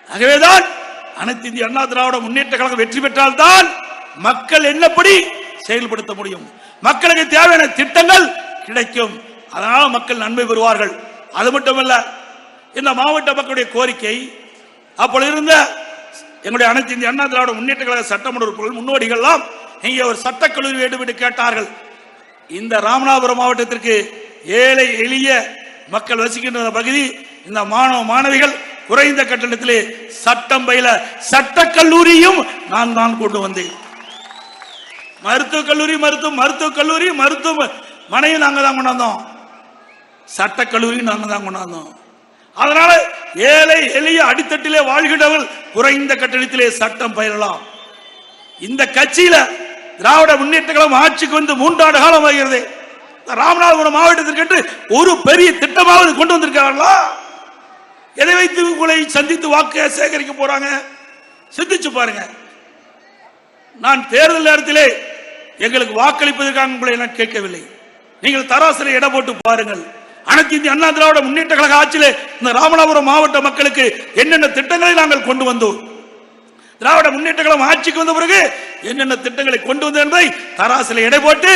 Speaker 1: ஆகவேதான் அனைத்து இந்திய அண்ணா திராவிட முன்னேற்ற கழகம் வெற்றி பெற்றால் தான் மக்கள் என்னப்படி செயல்படுத்த முடியும், மக்களுக்கு தேவையான திட்டங்கள் கிடைக்கும், அதனால் மக்கள் நன்மை பெறுவார்கள். அது மட்டுமல்ல, இந்த மாவட்ட மக்களுடைய கோரிக்கை, அப்பொழுது இருந்த எங்களுடைய அனைத்து இந்திய அண்ணா திராவிட முன்னேற்ற கழக சட்டமன்ற உறுப்பினர்கள் முன்னோடிகள்லாம் இங்கே ஒரு சட்டக்கல்லூரி வேண்டும் என்று கேட்டார்கள். இந்த ராமநாதபுரம் மாவட்டத்திற்கு ஏழை எளிய மக்கள் வசிக்கின்ற பகுதி, இந்த மாணவ மாணவிகள் குறைந்த கட்டணத்திலே சட்டம் பயில சட்டக்கல்லூரியும் நான் தான் கொண்டு வந்தேன். மருத்துவக் கல்லூரி மருத்துவமனையும் நாங்க தான் கொண்டாந்தோம், சட்டக்கல்லூரியும் நாங்க தான் கொண்டாந்தோம். அதனால ஏழை எளிய அடித்தட்டிலே வாழ்கின்றவர்கள் குறைந்த கட்டணத்திலே சட்டம் பயிரலாம். இந்த கட்சியில திராவிட முன்னேற்ற கழகம் ஆட்சிக்கு வந்து 3 ஆண்டு காலம் ஆகிறது. ராமநாதபுரம் மாவட்டத்திற்கு ஒரு பெரிய திட்டமாவது கொண்டு வந்திருக்காங்களா? எதை வைத்து உங்களை சந்தித்து வாக்கு சேகரிக்க போறாங்க? சிந்திச்சு பாருங்க. நான் தேர்தல் நேரத்திலே எங்களுக்கு வாக்களிப்பதற்காக உங்களை எல்லாம் கேட்கவில்லை. நீங்கள் தராசில எடை போட்டு பாருங்கள். அனைத்து இந்திய அண்ணா திராவிட முன்னேற்ற கழக ஆட்சியிலே இந்த ராமநாதபுரம் மாவட்ட மக்களுக்கு என்னென்ன திட்டங்களை நாங்கள் கொண்டு வந்தோம், திராவிட முன்னேற்ற கழகம் ஆட்சிக்கு வந்த பிறகு என்னென்ன திட்டங்களை கொண்டு வந்தோம் என்பதை தராசில எடை போட்டு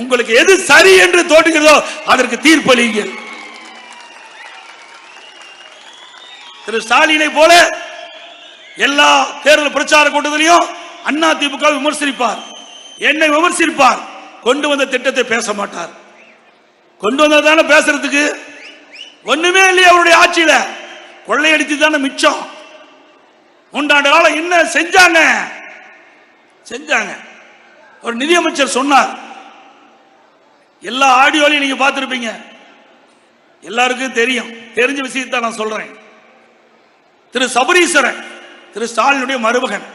Speaker 1: உங்களுக்கு எது சரி என்று தோன்றுகிறதோ அதற்கு தீர்ப்பளியுங்கள். திரு ஸ்டாலினை போல எல்லா தேர்தல் பிரச்சார கூட்டத்திலையும் அண்ணா திமுக விமர்சிப்பார், என்னை விமர்சிப்பார், கொண்டு வந்த திட்டத்தை பேச மாட்டார். கொண்டு வந்ததான பேசுறதுக்கு ஒண்ணுமே இல்லையா? அவருடைய ஆட்சியில கொள்ளையடித்து தானே மிச்சம். 3 ஆண்டு காலம் என்ன செஞ்சாங்க? ஒரு நிதியமைச்சர் சொன்னார், எல்லா ஆடியோலையும் நீங்க பார்த்திருப்பீங்க, எல்லாருக்கும் தெரியும், தெரிஞ்ச விஷயத்தை நான் சொல்றேன். திரு சபரீஸ்வரன், திரு ஸ்டாலினுடைய மருமகன்,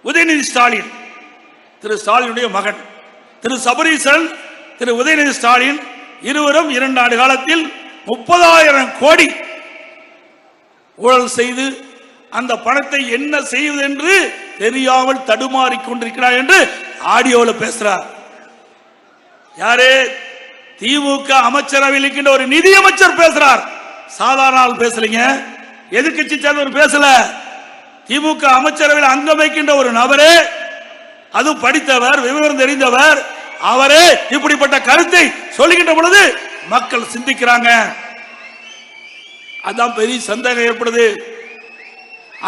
Speaker 1: உதயநிதி ஸ்டாலின் திரு ஸ்டாலினுடைய மகன், திரு சபரீஸ்வரன் திரு உதயநிதி ஸ்டாலின் இருவரும் 2 ஆண்டு காலத்தில் 30,000 கோடி ஊழல் செய்து அந்த பணத்தை என்ன செய்வது என்று தெரியாமல் தடுமாறிக் கொண்டிருக்கிறார் என்று ஆடியோவில் பேசுறார். யாரு? திமுக அமைச்சரவையில் இருக்கின்ற ஒரு நிதி அமைச்சர் பேசுறார். சாதாரண ஆள் பேசலீங்க, எதிர்கட்சி சேர்ந்தவர் பேசல. திமுக அமைச்சரவையில் அங்கம் வைக்கின்ற ஒரு நபரே, அது படித்தவர், விவரம் தெரிந்தவர், அவரே இப்படிப்பட்ட கருத்தை சொல்லுகின்ற பொழுது மக்கள் சிந்திக்கிறாங்க. அதான் பெரிய சந்தேகம் ஏற்படுது.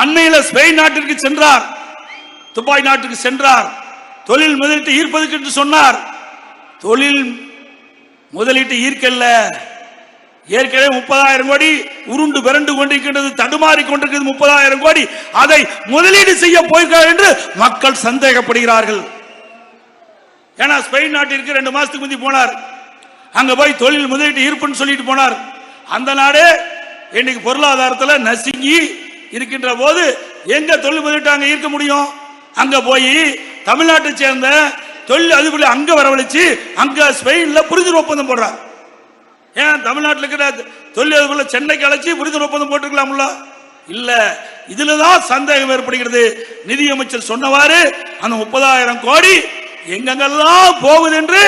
Speaker 1: அண்மையில் ஸ்பெயின் நாட்டிற்கு சென்றார், துபாய் நாட்டுக்கு சென்றார், தொழில் முதலீட்டு ஈர்ப்பதற்கு என்று சொன்னார். தொழில் முதலீட்டு ஈர்க்கல்ல, ஏற்கனவே 30,000 கோடி உருண்டு விரண்டு கொண்டிருக்கின்றது, தடுமாறி கொண்டிருக்கிறது 30,000 கோடி, அதை முதலீடு செய்ய போயிருக்கிறார் என்று மக்கள் சந்தேகப்படுகிறார்கள். ஏன்னா ஸ்பெயின் நாட்டிற்கு 2 மாசத்துக்கு முந்தி போனார், அங்க போய் தொழில் முதலீட்டு ஈர்ப்புன்னு சொல்லிட்டு போனார். அந்த நாடு இன்னைக்கு பொருளாதாரத்தில் நசுங்கி இருக்கின்ற போது எங்க தொழில் முதலீட்டு அங்க ஈர்க்க முடியும்? அங்க போய் தமிழ்நாட்டை சேர்ந்த தொழில் அதிபர்களை அங்க வரவழைச்சு அங்க ஸ்பெயின்ல புரிந்துணர்வு ஒப்பந்தம் போடுறார். ஏன் தமிழ்நாட்டில் இருக்கிற தொழில் அதிபர்களை சென்னைக்கு அழைச்சி புரிந்துணர்வு ஒப்பந்தம் போட்டுக்கலாம்ல? இல்ல, இதுலதான் சந்தேகம் ஏற்படுகிறது. நிதியமைச்சர் சொன்னவாறு அந்த 30,000 கோடி எங்கெங்கெல்லாம் போகுது என்று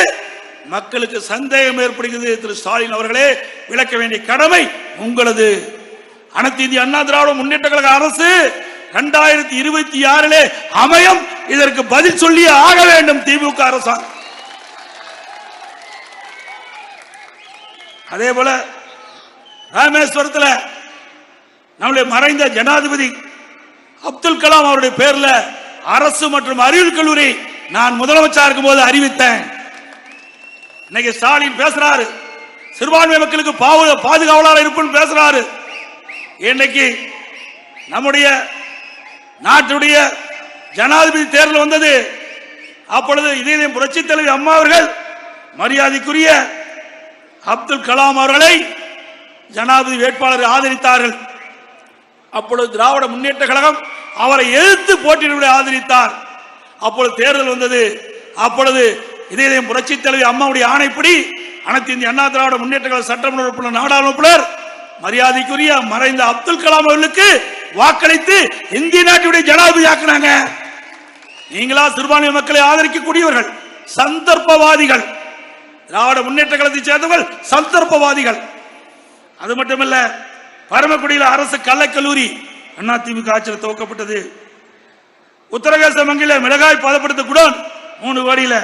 Speaker 1: மக்களுக்கு சந்தேகம் ஏற்படுகிறது. திரு ஸ்டாலின் அவர்களே, விளக்க வேண்டிய கடமை உங்களது. அனைத்து இந்திய அண்ணா திராவிட முன்னேற்ற கழக அரசு 2026 அமையும், இதற்கு பதில் சொல்லி ஆக வேண்டும் திமுக அரசாங்கம். அதே போல ராமேஸ்வரத்தில் நம்முடைய மறைந்த ஜனாதிபதி அப்துல் கலாம் அவருடைய பேர்ல அரசு மற்றும் அறிவியல் கல்லூரி நான் முதலமைச்சர் இருக்கும் போது அறிவித்தேன். இன்னைக்கு ஸ்டாலின் பேசுறாரு, சிறுபான்மை மக்களுக்கு பாதுகாவலர் இருப்புன்னு பேசுறாரு. இன்னைக்கு நம்முடைய நாட்டுடைய ஜனாதிபதி தேர்தல் வந்தது. அப்பொழுது இதே புரட்சி தலைவி அம்மா அவர்கள் மரியாதைக்குரிய அப்துல் கலாம் அவர்களை ஜனாதிபதி வேட்பாளர் ஆதரித்தார்கள். அப்பொழுது திராவிட முன்னேற்ற கழகம் அவரை எதிர்த்து போட்டியிட ஆதரித்தார். அப்பொழுது தேர்தல் வந்தது. அப்பொழுது இதே புரட்சி தலைவி அம்மாவுடைய ஆணைப்படி அனைத்து இந்திய அண்ணா திராவிட முன்னேற்ற கழக சட்டமன்ற உறுப்பினர், நாடாளுமன்ற உறுப்பினர் மரியாதைக்குரிய மறைந்த அப்துல் கலாம் அவர்களுக்கு வாக்களித்து இந்திய நாட்டுடைய ஜனாதிபதி ஆக்கினாங்க. நீங்களா சிறுபான்மை மக்களை ஆதரிக்கக்கூடியவர்கள் சந்தர்ப்பவாதிகள், திராவிட முன்னேற்ற கழகத்தை சேர்ந்தவர்கள் சந்தர்ப்பவாதிகள். அது மட்டுமல்ல, பரமக்குடியில் அரசு கலைக்கல்லூரி அதிமுக ஆட்சியில் துவக்கப்பட்டது. உத்தரகாச மங்கில மிளகாய் பதப்படுத்த குடோன் 3 கோடியில,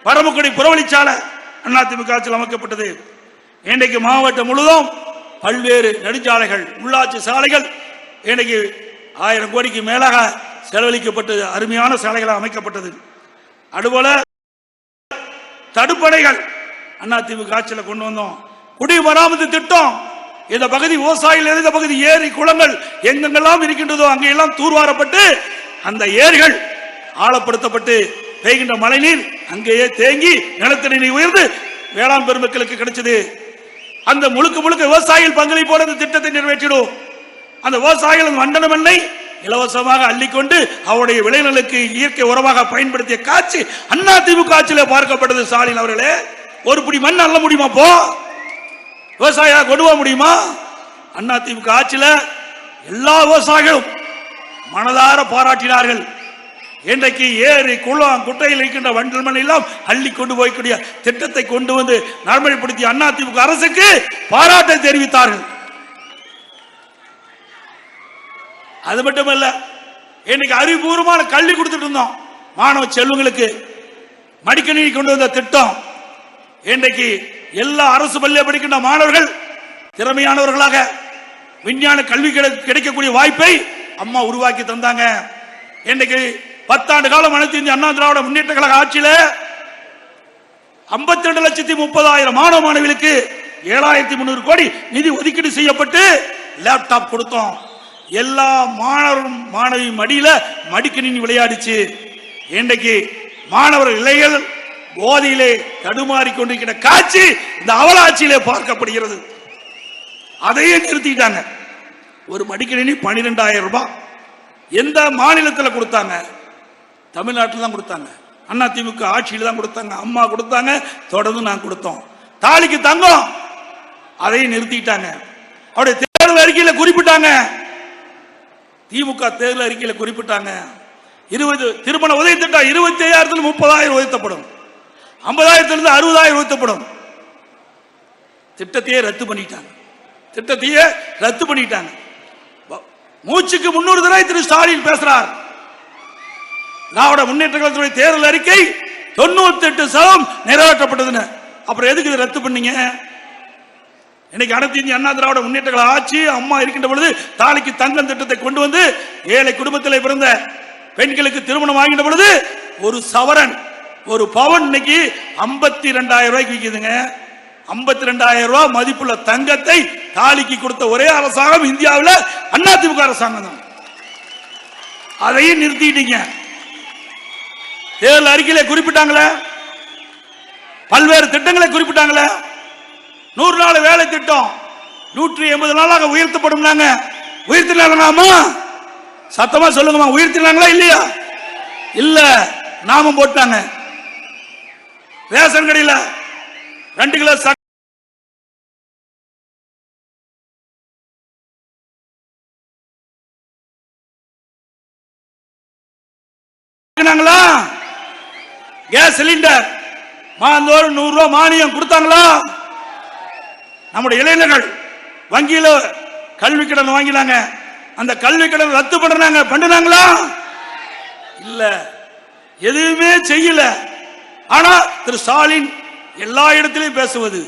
Speaker 1: பரமக்குடி புறவழிச்சாலை அதிமுக ஆட்சியில் அமைக்கப்பட்டது. இன்றைக்கு மாவட்டம் முழுவதும் பல்வேறு நெடுஞ்சாலைகள், உள்ளாட்சி சாலைகள் இன்றைக்கு 1000 கோடிக்கு மேலாக செலவழிக்கப்பட்டு அருமையான சாலைகளாக அமைக்கப்பட்டது. அதுபோல தடுப்பணைகள் அதிமுக ஆட்சியில் கொண்டு வந்தோம். குடிமராமத்து திட்டம், இந்த பகுதி விவசாயிகள் இருந்த பகுதி ஏரி குளங்கள் எங்கெங்கெல்லாம் இருக்கின்றதோ அங்கெல்லாம் தூர்வாரப்பட்டு அந்த ஏரிகள் ஆழப்படுத்தப்பட்டு பெய்கின்ற மழைநீர் அங்கேயே தேங்கி நிலத்தடி நீர் உயர்ந்து வேளாண் பெருமக்களுக்கு கிடைச்சது. அந்த முழுக்க முழுக்க விவசாயிகள் பங்களிப்போடு அந்த திட்டத்தை நிறைவேற்றிடும். அந்த விவசாயிகள் மண்டல மண்ணை இலவசமாக அள்ளிக்கொண்டு அவருடைய விளைநிலங்களுக்கு இயற்கை உரமாக பயன்படுத்திய காட்சி அதிமுக ஆட்சியில் பார்க்கப்பட்டது. ஸ்டாலின் அவர்களே, ஒரு பிடி மண் அள்ள முடியுமா? போ விவசாயியா கொண்டு போக முடியுமா? அதிமுக ஆட்சியில் எல்லா விவசாயிகளும் மனதார பாராட்டினார்கள். இன்றைக்கு ஏரி குளம் குட்டையில் இருக்கின்ற வண்டல் மண் எல்லாம் அள்ளி கொண்டு போய்க்கூடிய திட்டத்தை கொண்டு வந்து நடைமுறைப்படுத்திய அதிமுக அரசுக்கு பாராட்டை தெரிவித்தார்கள். அது மட்டுமல்ல, இன்னைக்கு அறிவுபூர்வமான கல்வி கொடுத்துட்டு இருந்தோம் மாணவ செல்வங்களுக்கு. மடிக்கணினி கொண்டு வந்த திட்டம் இன்றைக்கு எல்லா அரசு பள்ளியில் படிக்கின்ற மாணவர்கள் திறமையானவர்களாக விஞ்ஞான கல்வி கிடைக்கக்கூடிய வாய்ப்பை அம்மா உருவாக்கி தந்தாங்க. இன்றைக்கு 10 ஆண்டு காலம் அனைத்து இந்திய அண்ணா திராவிட முன்னேற்ற கழக ஆட்சியில 52,30,000 மாணவ மாணவிகளுக்கு 7,300 கோடி நிதி ஒதுக்கீடு செய்யப்பட்டு லேப்டாப் கொடுத்தோம். எல்லா மாணவரும் மாணவி மடியில மடிக்கணினி விளையாடிச்சு. இன்றைக்கு மாணவர் இளைஞர்கள் போதையிலே தடுமாறி கொண்டிருக்கிற காட்சி இந்த அவலாட்சியிலே பார்க்கப்படுகிறது. அதையே நிறுத்திட்டாங்க. ஒரு மடிக்கணினி 12,000 ரூபாய். எந்த மாநிலத்தில் கொடுத்தாங்க? தமிழ்நாட்டில் தான் கொடுத்தாங்க. அதிமுக ஆட்சியில் தான் கொடுத்தாங்க. அம்மா கொடுத்தாங்க, தொடர்ந்து நான் கொடுத்தோம். தாலிக்கு தங்கம் அதையும் நிறுத்திட்டாங்க. அவருடைய தேர்தல் அறிக்கையில் குறிப்பிட்டாங்க, திமுக தேர்தல் அறிக்கையில் குறிப்பிட்டாங்க 20 திருமண உதவி திட்டம் 25,000 30,000 உயர்த்தப்படும், 50,000 60,000 உயர்த்தப்படும். திட்டத்தையே ரத்து பண்ணிட்டாங்க. மூச்சுக்கு 300 தடவை திரு ஸ்டாலின் பேசுறார். திராவிட முன்னேற்ற கழகத்துடைய தேர்தல் அறிக்கை 98% நிறைவேற்றப்பட்டதுன்னு. அப்புறம் எதுக்கு இதை ரத்து பண்ணீங்க? இன்னைக்கு அனைத்து இந்திய அண்ணா திராவிட முன்னேற்ற கழக ஆட்சி அம்மா இருக்கின்ற பொழுது தாலிக்கு தங்கம் திட்டத்தை கொண்டு வந்து ஏழை குடும்பத்தில் பிறந்த பெண்களுக்கு திருமணம் ஆகின்ற பொழுது ஒரு சவரன் ஒரு பவன் இன்னைக்கு 52,000 ரூபாய்க்கு விற்குதுங்க. 52,000 ரூபாய் மதிப்புள்ள தங்கத்தை தாலிக்கு கொடுத்த ஒரே அரசாங்கம் இந்தியாவில் அதிமுக அரசாங்கம் தான். அதையும் நிறுத்திட்டீங்க. தேர்தல் அறிக்கையில குறிப்பிட்டாங்களே, பல்வேறு திட்டங்களை குறிப்பிட்டாங்களே. 100 நாள் வேலை திட்டம் 180 நாளாக உயர்த்தப்படும். உயர்த்தினாங்களாமா? சத்தமா சொல்லுங்கம்மா, உயர்த்தினாங்களா இல்லையா? இல்ல, நாமம் போட்டாங்க. ரேஷன் கடையில் 2 கிலோ கேஸ் சிலிண்டர் மாதந்தோறும் 100 ரூபாய் மானியம் கொடுத்தாங்களா? நம்முடைய இளைஞர்கள் வங்கியில கல்வி கடன் வாங்கினாங்க. அந்த கல்வி கடன் ரத்து பண்ணுனாங்களா? இல்ல, எதுவுமே செய்யல. ஆனா திரு ஸ்டாலின் எல்லா இடத்திலையும் பேசுவது.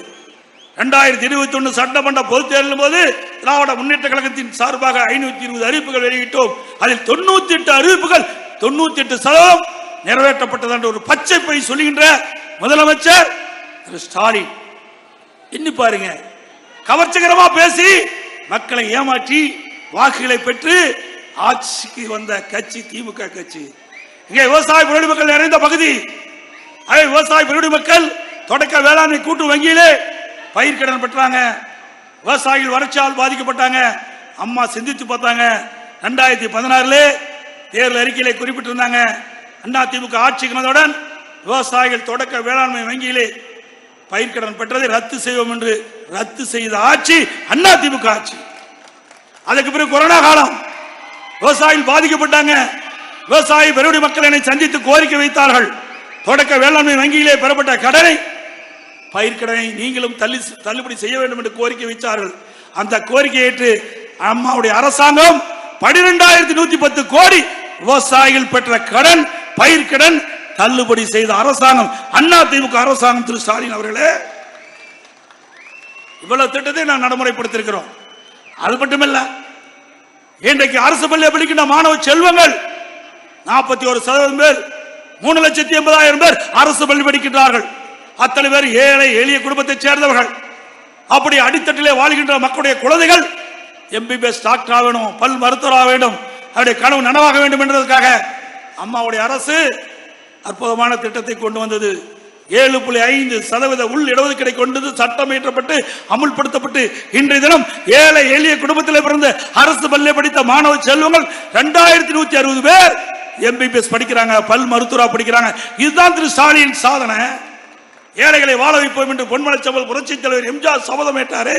Speaker 1: 2021 சட்டமன்ற பொதுத் தேர்தலின் போது திராவிட முன்னேற்ற கழகத்தின் சார்பாக 520 அறிவிப்புகள் வெளியிட்டோம். அதில் 98 அறிவிப்புகள் 98% நிறைவேற்றப்பட்டது என்ற ஒரு பச்சை பை சொல்லுகின்ற முதலமைச்சர் திரு ஸ்டாலின். எண்ணி பாருங்க, கவர்ச்சிகரமா பேசி மக்களை ஏமாற்றி வாக்குகளை பெற்று ஆட்சிக்கு வந்த கட்சி திமுக கட்சி. இங்கே விவசாய பெருடி மக்கள் நிறைந்த பகுதி. விவசாய பெருடி மக்கள் தொடக்க வேளாண்மை கூட்டு வங்கியிலே பயிர்க்கடன் பெற்றாங்க. விவசாயிகள் வறட்சியால் பாதிக்கப்பட்டாங்க. அம்மா சிந்தித்து பார்த்தாங்க. 2016 தேர்தல் அறிக்கையிலே குறிப்பிட்டிருந்தாங்க, அதிமுக ஆட்சிக்கு வந்தவுடன் விவசாயிகள் தொடக்க வேளாண்மை வங்கியிலே பயிர்க்கடன் பெற்றதை ரத்து செய்வோம் என்று ரத்து செய்த ஆட்சி அதிமுக ஆட்சி. அதுக்கு பிறகு கொரோனா காலம், விவசாயிகள் பாதிக்கப்பட்டாங்க. விவசாயி பெருடி மக்கள் என்னை சந்தித்து கோரிக்கை வைத்தார்கள். தொடக்க வேளாண்மை வங்கியிலே பெறப்பட்ட கடனை, பயிர்க்கடனை நீங்களும் தள்ளுபடி செய்ய வேண்டும் என்று கோரிக்கை வைத்தார்கள். அந்த கோரிக்கை ஏற்று அம்மாவுடைய அரசாங்கம் 12,110 கோடி விவசாயிகள் பெற்ற கடன் பயிர்க்கடன் தள்ளுபடி செய்த அரசாங்கம் அதிமுக அரசாங்கம். திரு ஸ்டாலின் அவர்களே, இவ்வளவு திட்டத்தை நான் நடைமுறைப்படுத்தியிருக்கிறோம். அது மட்டுமல்ல, இன்றைக்கு அரசு பள்ளியை படிக்கின்ற மாணவ செல்வங்கள் 41% பேர், 3,80,000 பேர் அரசு பள்ளி படிக்கின்றார்கள். அத்தனை பேர் ஏழை எளிய குடும்பத்தை சேர்ந்தவர்கள். அப்படி அடித்தட்டிலே வாழ்கின்ற மக்களுடைய குழந்தைகள் MBBS டாக்டர் ஆக வேண்டும், பல் மருத்துவராக வேண்டும், அவருடைய கனவு நனவாக வேண்டும் என்பதற்காக அம்மாவுடைய அரசு அற்புதமான திட்டத்தை கொண்டு வந்தது. 7.5% உள் இடஒதுக்கீடை கொண்டு சட்டம் இயற்றப்பட்டு அமுல்படுத்தப்பட்டு இன்றைய தினம் ஏழை எளிய குடும்பத்தில் பிறந்த அரசு பள்ளியை படித்த மாணவ செல்வங்கள் 2,160 பேர் MBBS படிக்கிறாங்க, பல் மருத்துவராக படிக்கிறாங்க. இதுதான் திரு ஸ்டாலின் சாதனை. ஏழைகளை வாழ வைப்போம் என்று பொன்மனச்செம்மல் புரட்சித் தலைவர் எம்ஜிஆர் சபதம் ஏற்றாரே,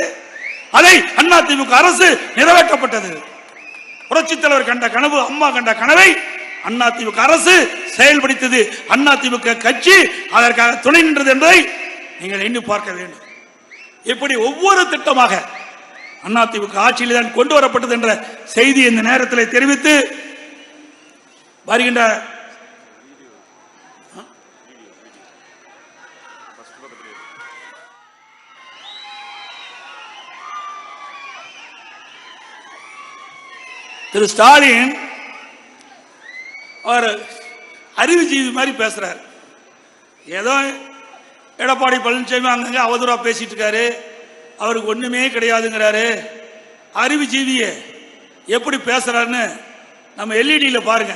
Speaker 1: அதை அதிமுக அரசு நிறைவேற்றப்பட்டது. புரட்சித் தலைவர் கண்ட கனவு, அம்மா கண்ட கனவை அதிமுக அரசு செயல்படுத்தது, அதிமுக கட்சி அதற்காக துணை நின்றது என்பதை நீங்கள் எண்ணி பார்க்க வேண்டும். இப்படி ஒவ்வொரு திட்டமாக அதிமுக ஆட்சியில் தான் கொண்டு வரப்பட்டது என்ற செய்தி இந்த நேரத்தில் தெரிவித்து வருகின்ற திரு ஸ்டாலின் அவர் அறிவுஜீவி மாதிரி பேசுறார். ஏதோ எடப்பாடி பழனிசாமி அங்கங்க அவதூறா பேசிட்டு இருக்காரு, அவருக்கு ஒண்ணுமே கிடையாதுங்கிறாரு. அறிவுஜீவியை எப்படி பேசுறாருன்னு நம்ம எல்இடியில பாருங்க.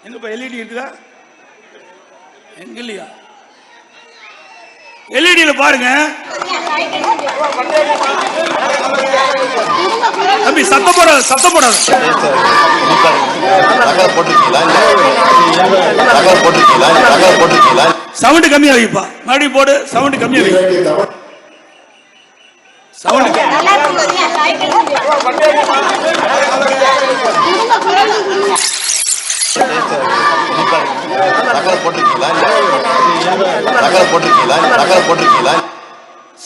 Speaker 1: எங்கப்பா எல்இடி இருக்குதா? எங்க இல்லையா? எல்இடியில பாருங்க. தம்பி சத்தம் போடாது, சத்தம் போடாது. சவுண்ட் கம்மியா வைப்பா, மறுபடியும் போடு. சவுண்ட் கம்மியா வை. சவுண்ட்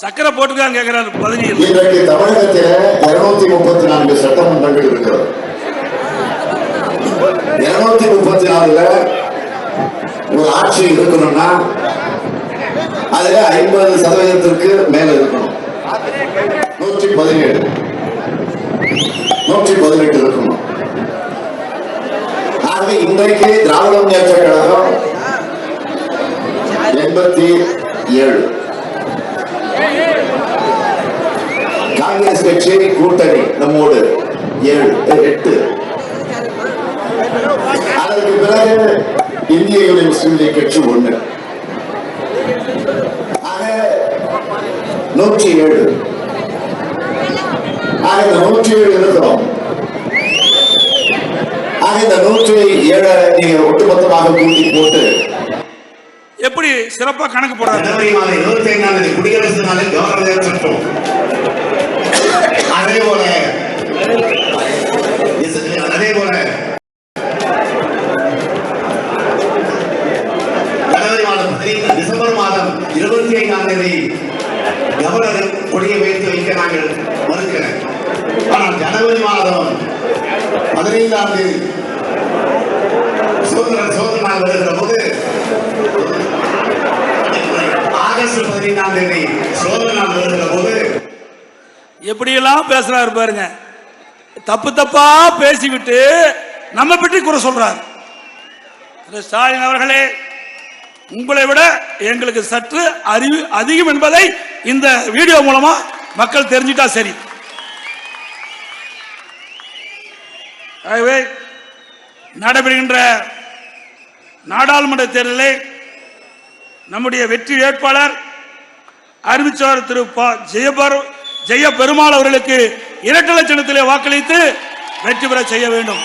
Speaker 1: சக்கரை போட்டுக்கான்னு கேட்கிறாரு.
Speaker 2: இன்றைக்கு தமிழகத்தில் 234 சட்டமன்றங்கள் இருக்கிறது. 234ல ஒரு ஆட்சி இருக்கணும்னா அதுல 50% மேல இருக்கணும். 117 118 இருக்கணும். ஆகவே இன்றைக்கு திராவிட முன்னேற்ற கழகம் 87, காங்கிரஸ் கட்சி கூட்டணி நம்மோடு 8, அதற்கு பிறகு இந்திய யூனியன் முஸ்லிம் லீக் கட்சி 1, ஆக 107. ஆக இந்த 107 இருக்கிறோம். ஆக இந்த 107 நீங்க ஒட்டுமொத்தமாக கூட்டி போட்டு
Speaker 1: எப்படி சிறப்பா கணக்கு போடுறாங்க.
Speaker 2: ஜனவரி மாதம் 25ஆம் தேதி குடியரசு நாளில் கவர்னர் சட்டம், அதே போல ஜனவரி மாதம் டிசம்பர் மாதம் 25ஆம் தேதி கவர்னர் கொடியை வைத்து வைக்க நாங்கள் மறுக்கிறேன். ஆனால் ஜனவரி மாதம் 15ஆம் தேதி சோதனை நாள் வருகிற போது ஆகஸ்ட் 15ஆம் தேதி சோதனை நாள் வருகிற போது
Speaker 1: எப்படியெல்லாம் பேசுறாரு பாருங்க. தப்பு தப்பா பேசிவிட்டு நம்ம பற்றி குறை சொல்றார். ஸ்டாலின் அவர்களே, உங்களை விட எங்களுக்கு சற்று அறிவு அதிகம் என்பதை இந்த வீடியோ மூலமா மக்கள் தெரிஞ்சிட்டா சரி. ஆகவே நடைபெறுகின்ற நாடாளுமன்ற தேர்தலில் நம்முடைய வெற்றி வேட்பாளர் அறிவிச்சார் திரு ஜெய பெருமாள் அவர்களுக்கு இரட்டை சின்னத்திலே வாக்களித்து வெற்றி பெற செய்ய வேண்டும்.